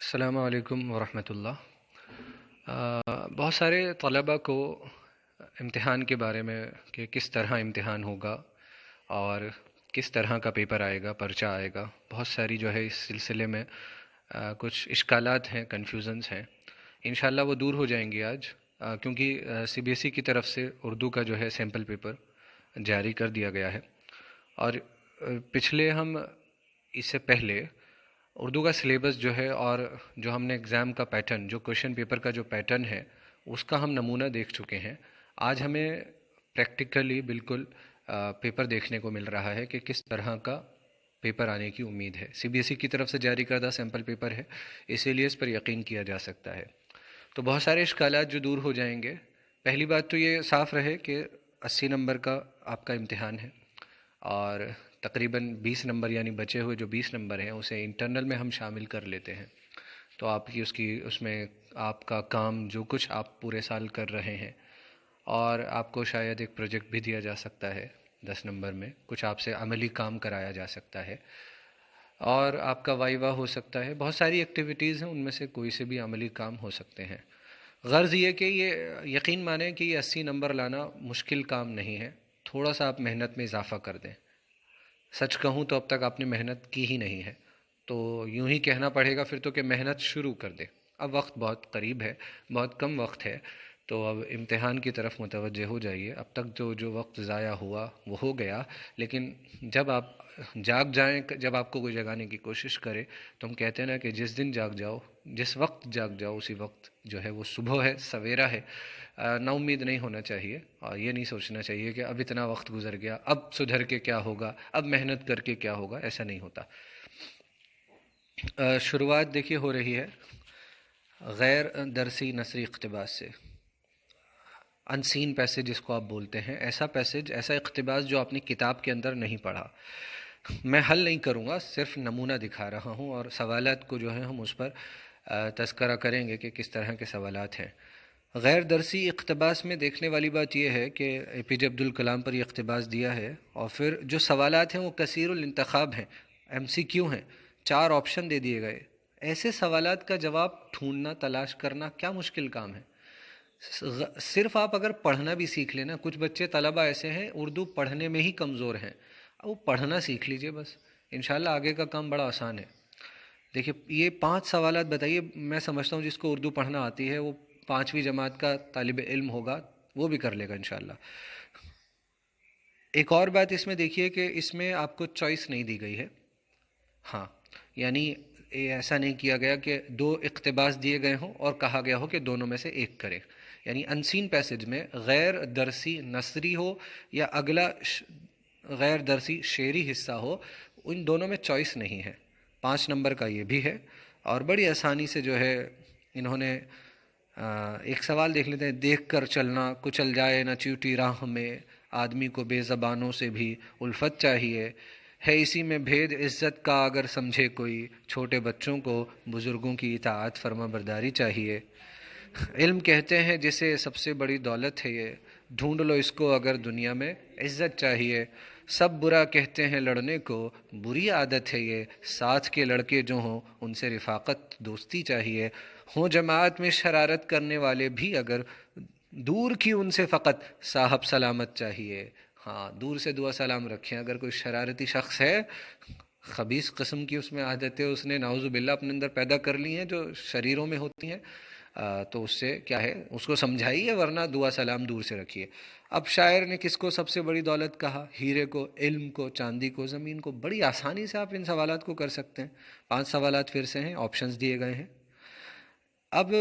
السلام علیکم ورحمۃ اللہ۔ بہت سارے طلباء کو امتحان کے بارے میں کہ کس طرح امتحان ہوگا اور کس طرح کا پیپر آئے گا، پرچہ آئے گا، بہت ساری جو ہے اس سلسلے میں کچھ اشکالات ہیں، کنفیوژنس ہیں۔ انشاءاللہ وہ دور ہو جائیں گے آج، کیونکہ سی بی ایس ای کی طرف سے اردو کا جو ہے سیمپل پیپر جاری کر دیا گیا ہے۔ اور پچھلے ہم اس سے پہلے اردو کا سلیبس جو ہے اور جو ہم نے ایگزام کا پیٹرن، جو کویشچن پیپر کا جو پیٹرن ہے، اس کا ہم نمونہ دیکھ چکے ہیں۔ آج ہمیں پریکٹیکلی بالکل پیپر دیکھنے کو مل رہا ہے کہ کس طرح کا پیپر آنے کی امید ہے۔ سی بی ایس ای کی طرف سے جاری کردہ سیمپل پیپر ہے، اسی لیے اس پر یقین کیا جا سکتا ہے۔ تو بہت سارے اشکالات جو دور ہو جائیں گے۔ پہلی بات تو یہ صاف رہے کہ 80 نمبر کا آپ کا امتحان ہے، اور تقریباً 20 نمبر یعنی بچے ہوئے جو 20 نمبر ہیں اسے انٹرنل میں ہم شامل کر لیتے ہیں۔ تو آپ کی اس میں آپ کا کام جو کچھ آپ پورے سال کر رہے ہیں، اور آپ کو شاید ایک پروجیکٹ بھی دیا جا سکتا ہے 10 نمبر میں، کچھ آپ سے عملی کام کرایا جا سکتا ہے، اور آپ کا وائیوا ہو سکتا ہے۔ بہت ساری ایکٹیویٹیز ہیں، ان میں سے کوئی سے بھی عملی کام ہو سکتے ہیں۔ غرض یہ کہ یہ یقین مانیں کہ یہ 80 نمبر لانا مشکل کام نہیں ہے، تھوڑا سا آپ محنت میں اضافہ کر دیں۔ سچ کہوں تو اب تک آپ نے محنت کی ہی نہیں ہے، تو یوں ہی کہنا پڑے گا پھر تو کہ محنت شروع کر دیں۔ اب وقت بہت قریب ہے، بہت کم وقت ہے، تو اب امتحان کی طرف متوجہ ہو جائیے۔ اب تک جو وقت ضائع ہوا وہ ہو گیا، لیکن جب آپ جاگ جائیں، جب آپ کو کوئی جگانے کی کوشش کرے، تو ہم کہتے ہیں نا کہ جس دن جاگ جاؤ، جس وقت جاگ جاؤ، اسی وقت جو ہے وہ صبح ہے، سویرا ہے۔ نا امید نہیں ہونا چاہیے، اور یہ نہیں سوچنا چاہیے کہ اب اتنا وقت گزر گیا، اب سدھر کے کیا ہوگا، اب محنت کر کے کیا ہوگا۔ ایسا نہیں ہوتا۔ شروعات دیکھیے ہو رہی ہے غیر درسی نثری اقتباس سے۔ انسین پیسج جس کو آپ بولتے ہیں، ایسا پیسج، ایسا اقتباس جو آپ نے کتاب کے اندر نہیں پڑھا۔ میں حل نہیں کروں گا، صرف نمونہ دکھا رہا ہوں، اور سوالات کو جو ہے ہم اس پر تذکرہ کریں گے کہ کس طرح کے سوالات ہیں۔ غیر درسی اقتباس میں دیکھنے والی بات یہ ہے کہ اے پی جے عبدالکلام پر یہ اقتباس دیا ہے، اور پھر جو سوالات ہیں وہ کثیر الانتخاب ہیں، ایم سی کیو ہیں، 4 آپشن دے دیے گئے۔ ایسے سوالات کا جواب ڈھونڈنا، تلاش کرنا کیا مشکل کام ہے؟ صرف آپ اگر پڑھنا بھی سیکھ لینا، کچھ بچے طلبہ ایسے ہیں اردو پڑھنے میں ہی کمزور ہیں، وہ پڑھنا سیکھ لیجئے بس، انشاءاللہ آگے کا کام بڑا آسان ہے۔ دیکھیے یہ 5 سوالات بتائیے، میں سمجھتا ہوں جس کو اردو پڑھنا آتی ہے وہ 5ویں جماعت کا طالب علم ہوگا، وہ بھی کر لے گا انشاءاللہ۔ ایک اور بات اس میں دیکھیے کہ اس میں آپ کو چوائس نہیں دی گئی ہے۔ ہاں، یعنی ایسا نہیں کیا گیا کہ 2 اقتباس دیے گئے ہوں اور کہا گیا ہو کہ دونوں میں سے ایک کریں۔ یعنی انسین پیسج میں غیر درسی نثری ہو یا اگلا غیر درسی شعری حصہ ہو، ان دونوں میں چوائس نہیں ہے۔ 5 نمبر کا یہ بھی ہے، اور بڑی آسانی سے جو ہے انہوں نے ایک سوال دیکھ لیتے ہیں۔ دیکھ کر چلنا کچل جائے نہ چیوٹی راہ میں، آدمی کو بے زبانوں سے بھی الفت چاہیے، ہے اسی میں بھید عزت کا اگر سمجھے کوئی، چھوٹے بچوں کو بزرگوں کی اطاعت فرما برداری چاہیے۔ علم کہتے ہیں جسے سب سے بڑی دولت ہے یہ، ڈھونڈ لو اس کو اگر دنیا میں عزت چاہیے۔ سب برا کہتے ہیں لڑنے کو، بری عادت ہے یہ، ساتھ کے لڑکے جو ہوں ان سے رفاقت دوستی چاہیے۔ ہوں جماعت میں شرارت کرنے والے بھی اگر، دور کی ان سے فقط صاحب سلامت چاہیے۔ ہاں، دور سے دعا سلام رکھیں۔ اگر کوئی شرارتی شخص ہے، خبیث قسم کی اس میں عادتیں اس نے نعوذ باللہ اپنے اندر پیدا کر لی ہیں جو شریروں میں ہوتی ہیں، تو اس سے کیا ہے، اس کو سمجھائیے، ورنہ دعا سلام دور سے رکھیے۔ اب شاعر نے کس کو سب سے بڑی دولت کہا؟ ہیرے کو، علم کو، چاندی کو، زمین کو۔ بڑی آسانی سے آپ ان سوالات کو کر سکتے ہیں۔ 5 سوالات پھر سے ہیں، آپشنز دیے گئے ہیں۔ اب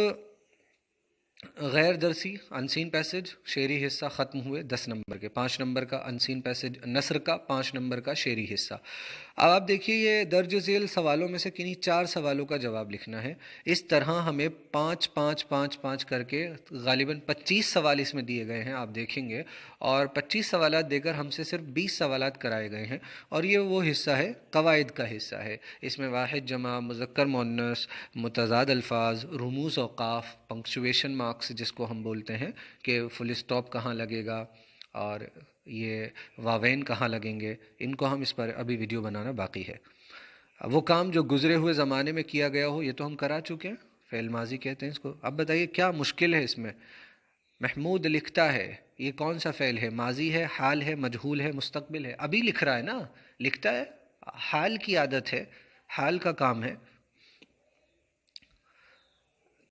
غیر درسی انسین پیسج شعری حصہ ختم ہوئے 10 نمبر کے، 5 نمبر کا انسین پیسج نثر کا، 5 نمبر کا شعری حصہ۔ اب آپ دیکھیے یہ درج ذیل سوالوں میں سے کنہیں 4 سوالوں کا جواب لکھنا ہے۔ اس طرح ہمیں 5 5 5 5 کر کے غالباً 25 سوال اس میں دیے گئے ہیں، آپ دیکھیں گے، اور 25 سوالات دے کر ہم سے صرف 20 سوالات کرائے گئے ہیں، اور یہ وہ حصہ ہے قواعد کا حصہ ہے۔ اس میں واحد جمع، مذکر مؤنث، متضاد الفاظ، رموز اوقاف، پنکچویشن مارکس جس کو ہم بولتے ہیں کہ فل اسٹاپ کہاں لگے گا اور یہ واوین کہاں لگیں گے، ان کو ہم اس پر ابھی ویڈیو بنانا باقی ہے۔ وہ کام جو گزرے ہوئے زمانے میں کیا گیا ہو، یہ تو ہم کرا چکے ہیں، فعل ماضی کہتے ہیں اس کو. اب بتائیے کیا مشکل ہے اس میں؟ محمود لکھتا ہے، یہ کون سا فعل ہے؟ ماضی ہے، حال ہے، مجہول ہے، مستقبل ہے؟ ابھی لکھ رہا ہے نا، لکھتا ہے. حال کی عادت ہے، حال کا کام ہے.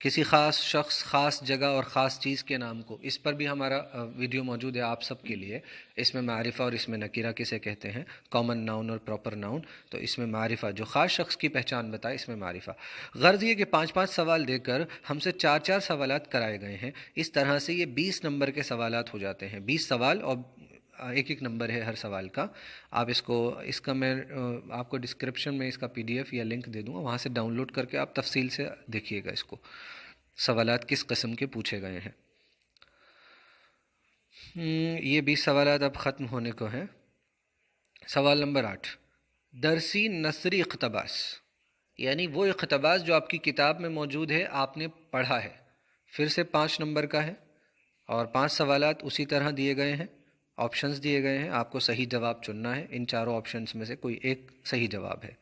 کسی خاص شخص، خاص جگہ اور خاص چیز کے نام کو، اس پر بھی ہمارا ویڈیو موجود ہے آپ سب کے لیے. اس میں معرفہ اور اس میں نکیرہ کسے کہتے ہیں، کامن ناؤن اور پراپر ناؤن. تو اس میں معرفہ جو خاص شخص کی پہچان بتائے، اس میں معرفہ. غرض یہ کہ 5 سوال دے کر ہم سے 4 سوالات کرائے گئے ہیں. اس طرح سے یہ 20 نمبر کے سوالات ہو جاتے ہیں. 20 سوال اور ایک نمبر ہے ہر سوال کا. آپ اس کا میں آپ کو ڈسکرپشن میں اس کا PDF یا لنک دے دوں گا، وہاں سے ڈاؤن لوڈ کر کے آپ تفصیل سے دیکھیے گا اس کو، سوالات کس قسم کے پوچھے گئے ہیں. یہ 20 سوالات اب ختم ہونے کو ہیں. سوال نمبر 8، درسی نثری اقتباس، یعنی وہ اقتباس جو آپ کی کتاب میں موجود ہے، آپ نے پڑھا ہے. پھر سے 5 نمبر کا ہے اور 5 سوالات اسی طرح دیے گئے ہیں. آپشنز دیے گئے ہیں، آپ کو صحیح جواب چننا ہے. ان چاروں آپشنز میں سے کوئی ایک صحیح جواب ہے.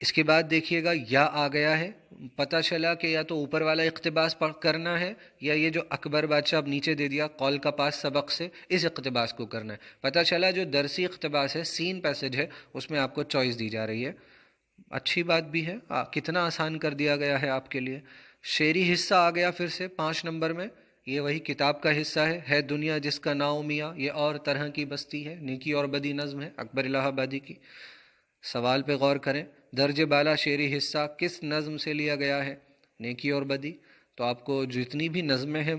اس کے بعد دیکھیے گا یا آ گیا ہے. پتہ چلا کہ یا تو اوپر والا اقتباس کرنا ہے، یا یہ جو اکبر بادشاہ اب نیچے دے دیا قول کا پاس سبق سے، اس اقتباس کو کرنا ہے. پتہ چلا جو درسی اقتباس ہے، سین پیسج ہے، اس میں آپ کو چوائس دی جا رہی ہے. اچھی بات بھی ہے، کتنا آسان کر دیا گیا ہے آپ کے لیے. شعری حصہ آ گیا پھر سے 5 نمبر میں. یہ وہی کتاب کا حصہ ہے دنیا جس کا نام میاں، یہ اور طرح کی بستی ہے، نیکی اور بدی نظم ہے اکبر الہ آبادی کی. سوال پہ غور کریں، درج بالا شعری حصہ کس نظم سے لیا گیا ہے؟ نیکی اور بدی. تو آپ کو جتنی بھی نظمیں ہیں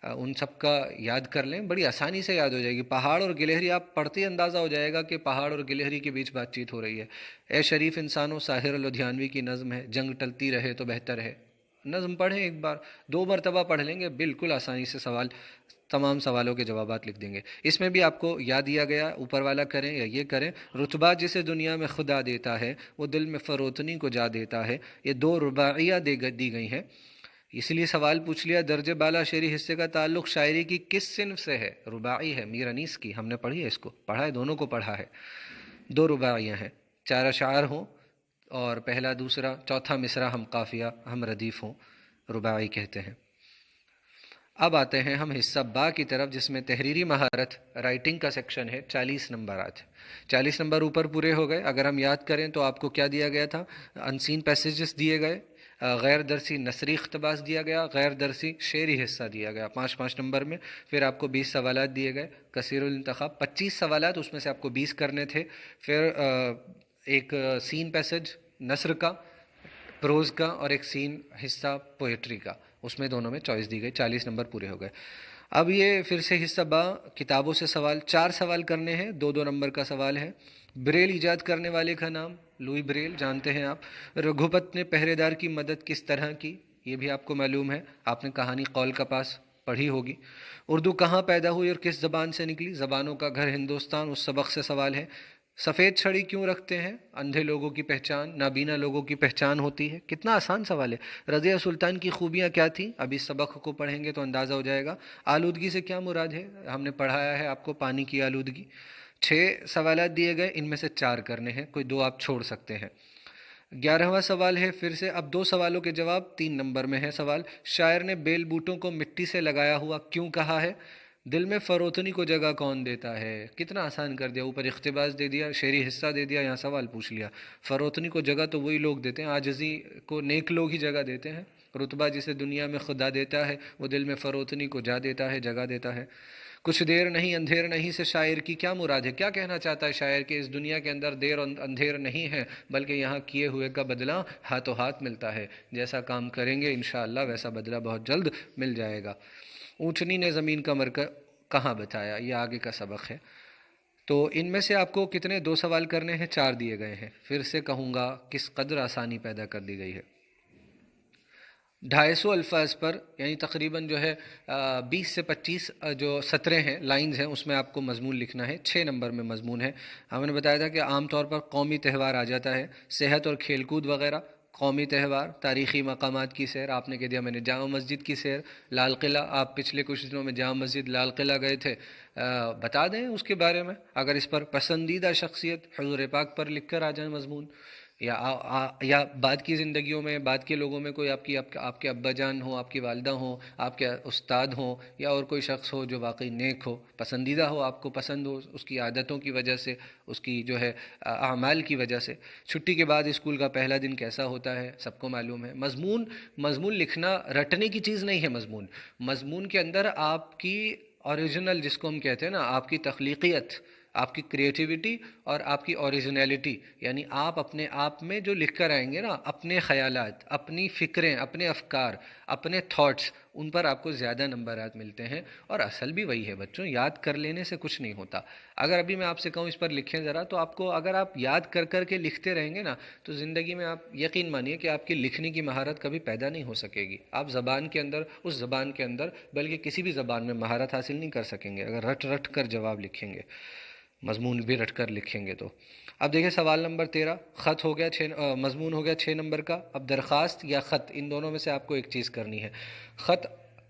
ان سب کا یاد کر لیں، بڑی آسانی سے یاد ہو جائے گی. پہاڑ اور گلہری، آپ پڑھتے ہی اندازہ ہو جائے گا کہ پہاڑ اور گلہری کے بیچ بات چیت ہو رہی ہے. اے شریف انسانوں، ساحر لدھیانوی کی نظم ہے، جنگ ٹلتی رہے تو بہتر ہے. نظم پڑھیں، ایک بار 2 مرتبہ پڑھ لیں گے، بالکل آسانی سے تمام سوالوں کے جوابات لکھ دیں گے. اس میں بھی آپ کو یاد دیا گیا، اوپر والا کریں یا یہ کریں. رتبہ جسے دنیا میں خدا دیتا ہے، وہ دل میں فروتنی کو جا دیتا ہے. یہ 2 رباعیہ دی گئی ہیں. اس لیے سوال پوچھ لیا، درجہ بالا شعری حصے کا تعلق شاعری کی کس صنف سے ہے؟ رباعی ہے، میر انیس کی. ہم نے پڑھی ہے، اس کو پڑھا ہے، دونوں کو پڑھا ہے. 2 رباعیاں ہیں، 4 اشعار ہوں اور پہلا دوسرا چوتھا مصرع ہم قافیہ ہم ردیف ہوں، رباعی کہتے ہیں. اب آتے ہیں ہم حصہ با کی طرف، جس میں تحریری مہارت رائٹنگ کا سیکشن ہے. 40 نمبرات، 40 نمبر اوپر پورے ہو گئے. اگر ہم یاد کریں تو آپ کو کیا دیا گیا تھا؟ انسین پیسیجز دیے گئے، غیر درسی نثری اقتباس دیا گیا، غیر درسی شعری حصہ دیا گیا 5 نمبر میں. پھر آپ کو 20 سوالات دیے گئے، کثیر الانتخاب 25 سوالات، اس میں سے آپ کو 20 کرنے تھے. پھر ایک سین پیسج نثر کا، پروز کا، اور ایک سین حصہ پوئٹری کا، اس میں دونوں میں چوائس دی گئی. 40 نمبر پورے ہو گئے. اب یہ پھر سے حصہ با، کتابوں سے سوال، 4 سوال کرنے ہیں، 2 نمبر کا سوال ہے. بریل ایجاد کرنے والے کا نام؟ لوئی بریل، جانتے ہیں آپ. رگھوپت نے پہرے دار کی مدد کس طرح کی؟ یہ بھی آپ کو معلوم ہے، آپ نے کہانی قول کا پاس پڑھی ہوگی. اردو کہاں پیدا ہوئی اور کس زبان سے نکلی؟ زبانوں کا گھر ہندوستان، اس سبق سے سوال ہے. سفید چھڑی کیوں رکھتے ہیں؟ اندھے لوگوں کی پہچان، نابینا لوگوں کی پہچان ہوتی ہے. کتنا آسان سوال ہے. رضیہ سلطان کی خوبیاں کیا تھیں؟ اب اس سبق کو پڑھیں گے تو اندازہ ہو جائے گا. آلودگی سے کیا مراد ہے؟ ہم نے پڑھایا ہے آپ کو، پانی کی آلودگی. 6 سوالات دیے گئے، ان میں سے 4 کرنے ہیں، کوئی 2 آپ چھوڑ سکتے ہیں. 11واں سوال ہے پھر سے، اب 2 سوالوں کے جواب. 3 نمبر میں ہے سوال، شاعر نے بیل بوٹوں کو مٹی سے لگایا ہوا کیوں کہا ہے؟ دل میں فروتنی کو جگہ کون دیتا ہے؟ کتنا آسان کر دیا، اوپر اقتباس دے دیا، شعری حصہ دے دیا، یہاں سوال پوچھ لیا. فروتنی کو جگہ تو وہی لوگ دیتے ہیں، عاجزی کو نیک لوگ ہی جگہ دیتے ہیں. رتبہ جسے دنیا میں خدا دیتا ہے، وہ دل میں فروتنی کو جا دیتا ہے، جگہ دیتا ہے. کچھ دیر نہیں اندھیر نہیں سے شاعر کی کیا مراد ہے؟ کیا کہنا چاہتا ہے شاعر کہ اس دنیا کے اندر دیر اندھیر نہیں ہے، بلکہ یہاں کیے ہوئے کا بدلہ ہاتھوں ہاتھ ملتا ہے. جیسا کام کریں گے انشاءاللہ ویسا بدلہ بہت جلد مل جائے گا. اونٹنی نے زمین کا مرکز کہاں بتایا؟ یہ آگے کا سبق ہے. تو ان میں سے آپ کو کتنے 2 سوال کرنے ہیں؟ 4 دیے گئے ہیں. پھر سے کہوں گا کس قدر آسانی پیدا کر دی گئی ہے. 250 الفاظ پر، یعنی تقریباً جو ہے 20 سے 25 جو سطریں ہیں، لائنز ہیں، اس میں آپ کو مضمون لکھنا ہے. 6 نمبر میں مضمون ہے. ہم نے بتایا تھا کہ عام طور پر قومی تہوار آ جاتا ہے، صحت اور کھیل کود وغیرہ. قومی تہوار، تاریخی مقامات کی سیر، آپ نے کہہ دیا میں نے جامع مسجد کی سیر، لال قلعہ، آپ پچھلے کچھ دنوں میں جامع مسجد لال قلعہ گئے تھے، بتا دیں اس کے بارے میں، اگر اس پر پسندیدہ شخصیت حضور پاک پر لکھ کر آ جائیں مضمون، یا بعد کی زندگیوں میں بعد کے لوگوں میں کوئی آپ کے ابا جان ہوں، آپ کی والدہ ہوں، آپ کے استاد ہوں، یا اور کوئی شخص ہو جو واقعی نیک ہو، پسندیدہ ہو، آپ کو پسند ہو اس کی عادتوں کی وجہ سے، اس کی جو ہے اعمال کی وجہ سے۔ چھٹی کے بعد اسکول کا پہلا دن کیسا ہوتا ہے سب کو معلوم ہے۔ مضمون لکھنا رٹنے کی چیز نہیں ہے۔ مضمون کے اندر آپ کی اوریجنل، جس کو ہم کہتے ہیں نا، آپ کی تخلیقیت، آپ کی کریٹیوٹی اور آپ کی اوریجنیلٹی، یعنی آپ اپنے آپ میں جو لکھ کر آئیں گے نا، اپنے خیالات، اپنی فکریں، اپنے افکار، اپنے تھاٹس، ان پر آپ کو زیادہ نمبرات ملتے ہیں۔ اور اصل بھی وہی ہے بچوں، یاد کر لینے سے کچھ نہیں ہوتا۔ اگر ابھی میں آپ سے کہوں اس پر لکھیں ذرا، تو آپ کو، اگر آپ یاد کر کر کے لکھتے رہیں گے نا، تو زندگی میں آپ یقین مانیے کہ آپ کی لکھنے کی مہارت کبھی پیدا نہیں ہو سکے گی۔ آپ زبان کے اندر، اس زبان کے اندر، بلکہ کسی بھی زبان میں مہارت حاصل نہیں کر سکیں گے اگر رٹ رٹ کر جواب لکھیں گے، مضمون بھی رٹ کر لکھیں گے تو۔ اب دیکھیں سوال نمبر 13، خط ہو گیا مضمون ہو گیا 6 نمبر کا۔ اب درخواست یا خط، ان دونوں میں سے آپ کو ایک چیز کرنی ہے۔ خط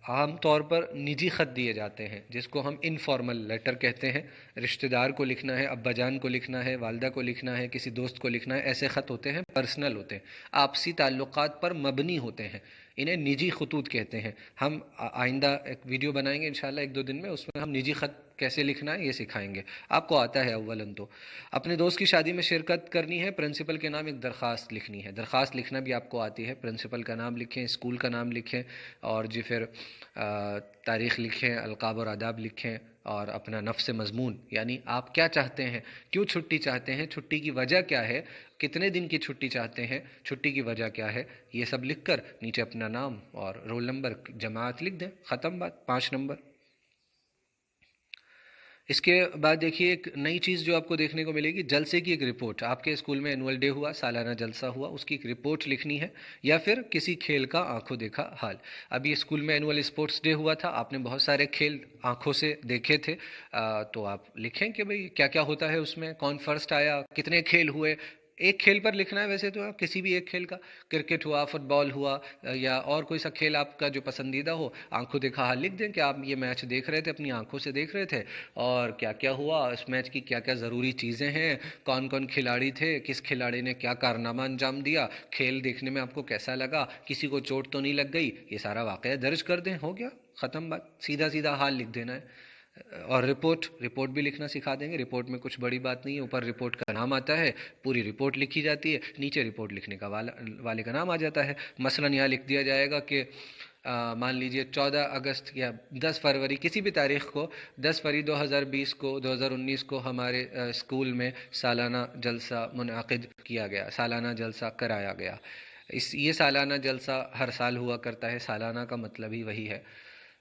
عام طور پر نجی خط دیے جاتے ہیں، جس کو ہم انفارمل لیٹر کہتے ہیں۔ رشتہ دار کو لکھنا ہے، ابا جان کو لکھنا ہے، والدہ کو لکھنا ہے، کسی دوست کو لکھنا ہے، ایسے خط ہوتے ہیں، پرسنل ہوتے ہیں، آپسی تعلقات پر مبنی ہوتے ہیں، انہیں نجی خطوط کہتے ہیں۔ ہم آئندہ ایک ویڈیو بنائیں گے انشاءاللہ 1-2 دن میں، اس میں ہم نجی خط کیسے لکھنا ہے یہ سکھائیں گے۔ آپ کو آتا ہے اولاً تو۔ اپنے دوست کی شادی میں شرکت کرنی ہے، پرنسپل کے نام ایک درخواست لکھنی ہے۔ درخواست لکھنا بھی آپ کو آتی ہے، پرنسپل کا نام لکھیں، اسکول کا نام لکھیں، اور جی پھر تاریخ لکھیں، القاب اور آداب لکھیں، اور اپنا نفس مضمون، یعنی آپ کیا چاہتے ہیں، کیوں چھٹی چاہتے ہیں، چھٹی کی وجہ کیا ہے، کتنے دن کی چھٹی چاہتے ہیں، چھٹی کی وجہ کیا ہے، یہ سب لکھ کر نیچے اپنا نام اور رول نمبر، جماعت لکھ دیں، ختم بات، 5 نمبر۔ اس کے بعد دیکھیے ایک نئی چیز جو آپ کو دیکھنے کو ملے گی، جلسے کی ایک رپورٹ۔ آپ کے اسکول میں اینول ڈے ہوا، سالانہ جلسہ ہوا، اس کی ایک رپورٹ لکھنی ہے، یا پھر کسی کھیل کا آنکھوں دیکھا حال۔ ابھی اسکول میں اینول اسپورٹس ڈے ہوا تھا، آپ نے بہت سارے کھیل آنکھوں سے دیکھے تھے، تو آپ لکھیں کہ بھئی کیا کیا ہوتا ہے اس میں، کون فرسٹ آیا، کتنے کھیل ہوئے۔ ایک کھیل پر لکھنا ہے ویسے تو، آپ کسی بھی ایک کھیل کا، کرکٹ ہوا، فٹ بال ہوا، یا اور کوئی سا کھیل آپ کا جو پسندیدہ ہو، آنکھوں دیکھا حال لکھ دیں کہ آپ یہ میچ دیکھ رہے تھے، اپنی آنکھوں سے دیکھ رہے تھے، اور کیا کیا ہوا اس میچ کی، کیا کیا ضروری چیزیں ہیں، کون کون کھلاڑی تھے، کس کھلاڑی نے کیا کارنامہ انجام دیا، کھیل دیکھنے میں آپ کو کیسا لگا، کسی کو چوٹ تو نہیں لگ گئی، یہ سارا واقعہ درج کر دیں، ہو گیا، ختم بات، سیدھا سیدھا حال لکھ دینا ہے۔ اور رپورٹ بھی لکھنا سکھا دیں گے۔ رپورٹ میں کچھ بڑی بات نہیں ہے، اوپر رپورٹ کا نام آتا ہے، پوری رپورٹ لکھی جاتی ہے، نیچے رپورٹ لکھنے کا والے کا نام آ جاتا ہے۔ مثلاً یہاں لکھ دیا جائے گا کہ مان لیجئے 14 اگست یا 10 فروری، کسی بھی تاریخ کو، 10 فروری 2020 کو، 2019 کو ہمارے اسکول میں سالانہ جلسہ منعقد کیا گیا، سالانہ جلسہ کرایا گیا۔ یہ سالانہ جلسہ ہر سال ہوا کرتا ہے، سالانہ کا مطلب ہی وہی ہے۔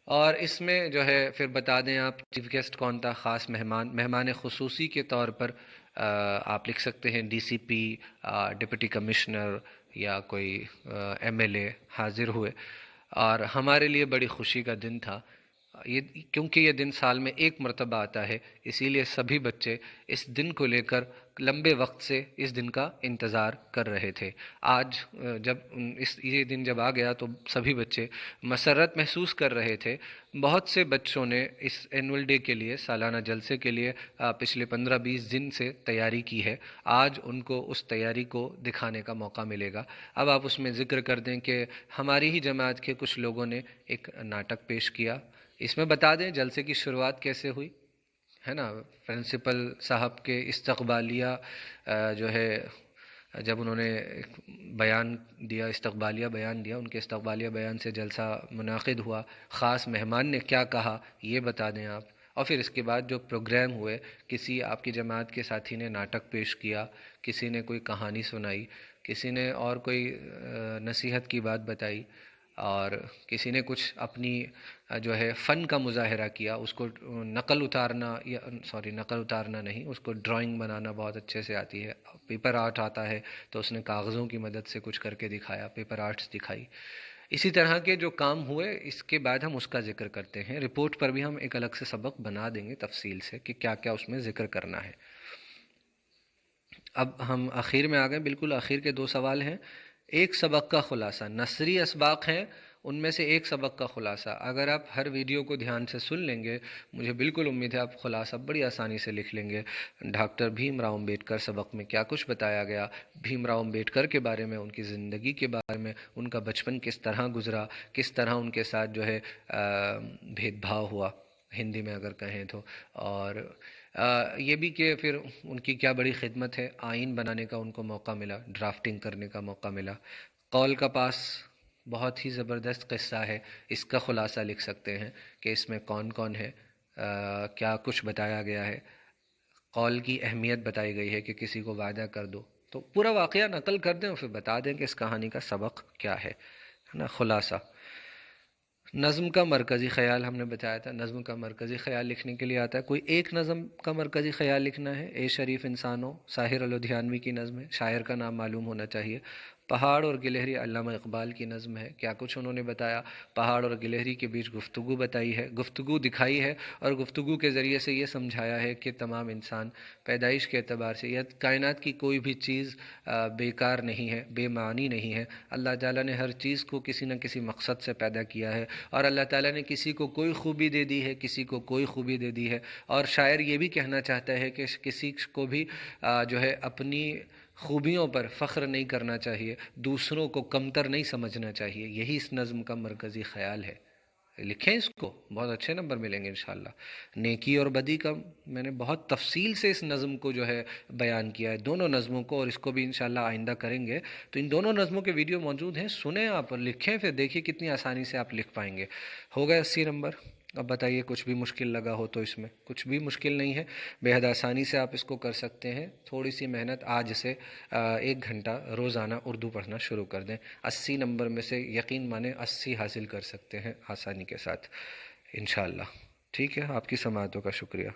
اور اس میں جو ہے پھر بتا دیں آپ چیف گیسٹ کون تھا، خاص مہمان خصوصی کے طور پر آپ لکھ سکتے ہیں ڈی سی پی، ڈپٹی کمشنر، یا کوئی ایم ایل اے حاضر ہوئے۔ اور ہمارے لیے بڑی خوشی کا دن تھا یہ، کیونکہ یہ دن سال میں ایک مرتبہ آتا ہے، اسی لیے سبھی بچے اس دن کو لے کر لمبے وقت سے اس دن کا انتظار کر رہے تھے۔ آج جب یہ دن جب آ گیا تو سبھی بچے مسرت محسوس کر رہے تھے۔ بہت سے بچوں نے اس اینول ڈے کے لیے، سالانہ جلسے کے لیے پچھلے 15-20 دن سے تیاری کی ہے، آج ان کو اس تیاری کو دکھانے کا موقع ملے گا۔ اب آپ اس میں ذکر کر دیں کہ ہماری ہی جماعت کے کچھ لوگوں نے ایک ناٹک پیش کیا۔ اس میں بتا دیں جلسے کی شروعات کیسے ہوئی، ہے نا، پرنسپل صاحب کے استقبالیہ جو ہے، جب انہوں نے بیان دیا، استقبالیہ بیان دیا، ان کے استقبالیہ بیان سے جلسہ منعقد ہوا، خاص مہمان نے کیا کہا یہ بتا دیں آپ۔ اور پھر اس کے بعد جو پروگرام ہوئے، کسی آپ کی جماعت کے ساتھی نے ناٹک پیش کیا، کسی نے کوئی کہانی سنائی، کسی نے اور کوئی نصیحت کی بات بتائی، اور کسی نے کچھ اپنی جو ہے فن کا مظاہرہ کیا، اس کو نقل اتارنا نہیں، اس کو ڈرائنگ بنانا بہت اچھے سے آتی ہے، پیپر آرٹ آتا ہے، تو اس نے کاغذوں کی مدد سے کچھ کر کے دکھایا، پیپر آرٹس دکھائی۔ اسی طرح کے جو کام ہوئے، اس کے بعد ہم اس کا ذکر کرتے ہیں۔ رپورٹ پر بھی ہم ایک الگ سے سبق بنا دیں گے تفصیل سے کہ کیا کیا اس میں ذکر کرنا ہے۔ اب ہم آخر میں آ گئے، بالکل آخر کے 2 سوال ہیں۔ ایک سبق کا خلاصہ، نثری اسباق ہیں ان میں سے ایک سبق کا خلاصہ، اگر آپ ہر ویڈیو کو دھیان سے سن لیں گے مجھے بالکل امید ہے آپ خلاصہ بڑی آسانی سے لکھ لیں گے۔ ڈاکٹر بھیم راؤ امبیڈکر سبق میں کیا کچھ بتایا گیا، بھیم راؤ امبیڈکر کے بارے میں، ان کی زندگی کے بارے میں، ان کا بچپن کس طرح گزرا، کس طرح ان کے ساتھ جو ہے بھید بھاؤ ہوا ہندی میں اگر کہیں تو، اور یہ بھی کہ پھر ان کی کیا بڑی خدمت ہے، آئین بنانے کا ان کو موقع ملا، ڈرافٹنگ کرنے کا موقع ملا۔ قول کا پاس بہت ہی زبردست قصہ ہے، اس کا خلاصہ لکھ سکتے ہیں کہ اس میں کون کون ہے، کیا کچھ بتایا گیا ہے، قول کی اہمیت بتائی گئی ہے کہ کسی کو وعدہ کر دو تو پورا واقعہ نقل کر دیں اور پھر بتا دیں کہ اس کہانی کا سبق کیا ہے نا، خلاصہ۔ نظم کا مرکزی خیال ہم نے بتایا تھا، نظم کا مرکزی خیال لکھنے کے لیے آتا ہے، کوئی ایک نظم کا مرکزی خیال لکھنا ہے۔ اے شریف انسانوں، ساحر الودھیانوی کی نظم ہے، شاعر کا نام معلوم ہونا چاہیے۔ پہاڑ اور گلہری علامہ اقبال کی نظم ہے، کیا کچھ انہوں نے بتایا، پہاڑ اور گلہری کے بیچ گفتگو بتائی ہے، گفتگو دکھائی ہے، اور گفتگو کے ذریعے سے یہ سمجھایا ہے کہ تمام انسان پیدائش کے اعتبار سے یا کائنات کی کوئی بھی چیز بیکار نہیں ہے، بے معنی نہیں ہے، اللہ تعالیٰ نے ہر چیز کو کسی نہ کسی مقصد سے پیدا کیا ہے، اور اللہ تعالیٰ نے کسی کو کوئی خوبی دے دی ہے، کسی کو کوئی خوبی دے دی ہے، اور شاعر یہ بھی کہنا چاہتا ہے کہ کسی کو بھی جو ہے اپنی خوبیوں پر فخر نہیں کرنا چاہیے، دوسروں کو کمتر نہیں سمجھنا چاہیے، یہی اس نظم کا مرکزی خیال ہے۔ لکھیں اس کو، بہت اچھے نمبر ملیں گے انشاءاللہ۔ نیکی اور بدی کا میں نے بہت تفصیل سے اس نظم کو جو ہے بیان کیا ہے، دونوں نظموں کو، اور اس کو بھی انشاءاللہ آئندہ کریں گے، تو ان دونوں نظموں کے ویڈیو موجود ہیں، سنیں آپ اور لکھیں، پھر دیکھیے کتنی آسانی سے آپ لکھ پائیں گے۔ ہو گئے 80 نمبر۔ اب بتائیے کچھ بھی مشکل لگا ہو تو، اس میں کچھ بھی مشکل نہیں ہے، بے حد آسانی سے آپ اس کو کر سکتے ہیں، تھوڑی سی محنت، آج سے 1 گھنٹہ روزانہ اردو پڑھنا شروع کر دیں، 80 نمبر میں سے یقین مانیں 80 حاصل کر سکتے ہیں آسانی کے ساتھ انشاءاللہ۔ ٹھیک ہے، آپ کی سماعتوں کا شکریہ۔